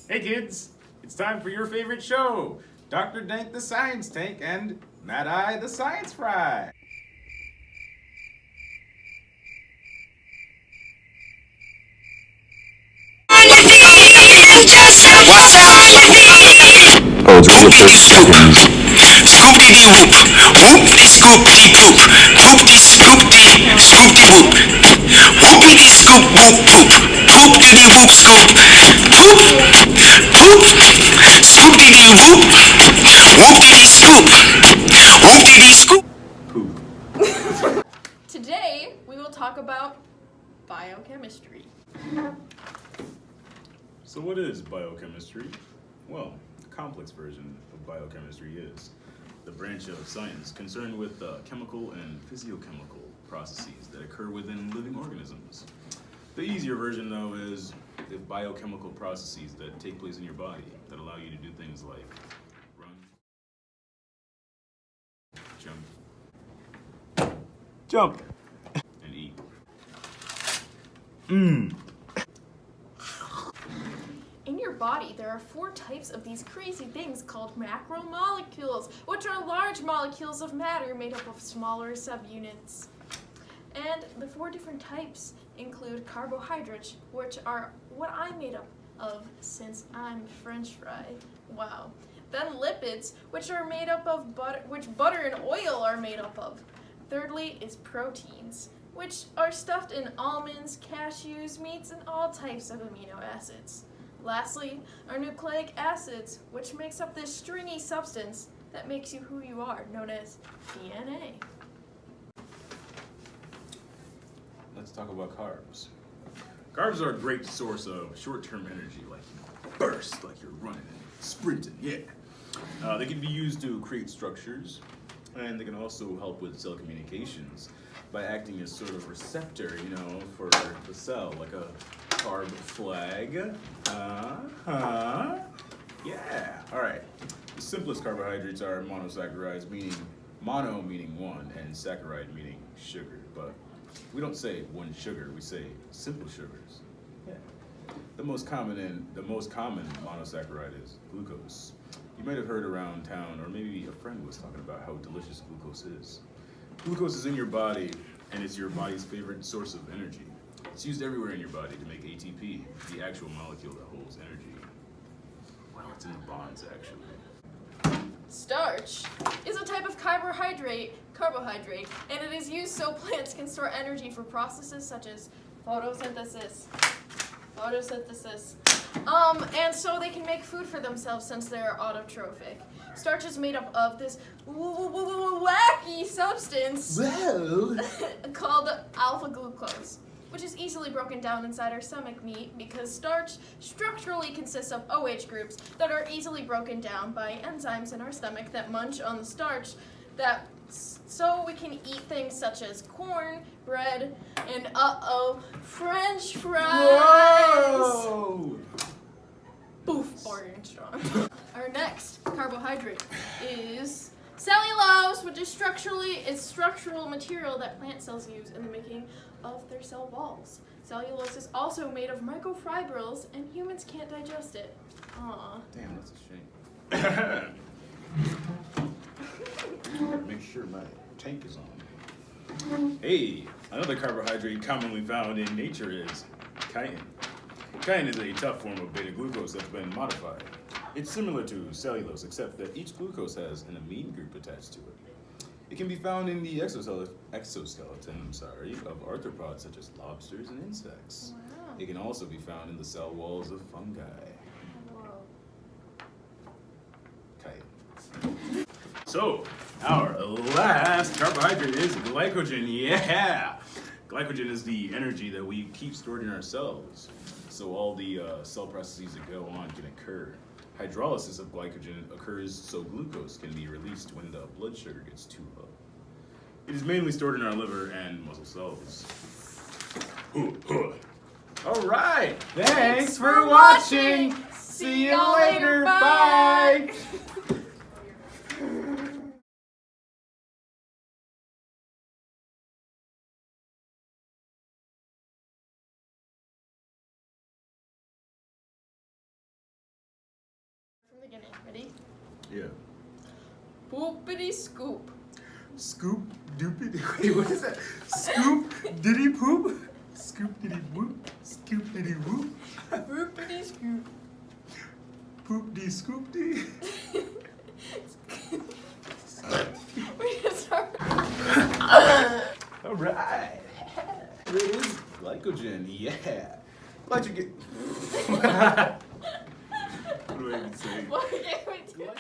Hey kids, it's time for your favorite show, Dr. Dank the Science Tank and Mad Eye the Science Fry. Oh, it's real quick. Scoop-dee whoop, whoop-dee scoop-dee poop, poop-dee scoop-dee, scoop-dee whoop, whoop-dee scoop whoop poop, poop-dee whoop scoop, poop, poop, scoop-dee whoop, whoop-dee scoop, whoop-dee scoop. Poop. Today, we will talk about biochemistry. So what is biochemistry? Well, a complex version of biochemistry is the branch of science concerned with chemical and physiochemical processes that occur within living organisms. The easier version, though, is the biochemical processes that take place in your body that allow you to do things like run, jump, and eat. In your body, there are 4 types of these crazy things called macromolecules, which are large molecules of matter made up of smaller subunits. And the 4 different types include carbohydrates, which are what I'm made up of since I'm French fry. Wow. Then lipids, which are made up of butter, which butter and oil are made up of. Thirdly is proteins, which are stuffed in almonds, cashews, meats, and all types of amino acids. Lastly are nucleic acids, which makes up this stringy substance that makes you who you are, known as DNA. Let's talk about carbs. Carbs are a great source of short-term energy, like burst, like you're running and sprinting, yeah. They can be used to create structures, and they can also help with cell communications by acting as sort of receptor, for the cell, like a carb flag. Yeah, all right. The simplest carbohydrates are monosaccharides, meaning mono meaning one, and saccharide meaning sugar. But we don't say one sugar, we say simple sugars. Yeah. The most common monosaccharide is glucose. You might have heard around town, or maybe a friend was talking about how delicious glucose is. Glucose is in your body, and it's your body's favorite source of energy. It's used everywhere in your body to make ATP, the actual molecule that holds energy. Well, it's in the bonds, actually. Starch is a type of carbohydrate, and it is used so plants can store energy for processes such as photosynthesis. And so they can make food for themselves since they're autotrophic. Starch is made up of this wacky substance called alpha glucose, which is easily broken down inside our stomach meat because starch structurally consists of OH groups that are easily broken down by enzymes in our stomach that munch on the starch so we can eat things such as corn, bread, and French fries. Whoa! Boof, orange strong. Our next carbohydrate is cellulose, which is structural material that plant cells use in the making of their cell walls. Cellulose is also made of microfibrils, and humans can't digest it. Aww. Damn, that's a shame. Make sure my tank is on. Hey, another carbohydrate commonly found in nature is chitin. Chitin is a tough form of beta-glucose that's been modified. It's similar to cellulose, except that each glucose has an amine group attached to it. It can be found in the exoskeleton of arthropods such as lobsters and insects. Wow. It can also be found in the cell walls of fungi. Whoa. Chitin. So, our last carbohydrate is glycogen. Yeah! Glycogen is the energy that we keep stored in our cells, so all the cell processes that go on can occur. Hydrolysis of glycogen occurs so glucose can be released when the blood sugar gets too low. It is mainly stored in our liver and muscle cells. All right, thanks for watching. See you later. Bye. beginning. Ready? Yeah. Poopity scoop. Scoop doopity. Wait, what is that? Scoop diddy poop? Scoop diddy whoop? Scoop diddy whoop? Poopity scoop. Poop dee scoop dee? We just start. Alright. It is glycogen, yeah. Why'd you get. What do I even say? What can't we do?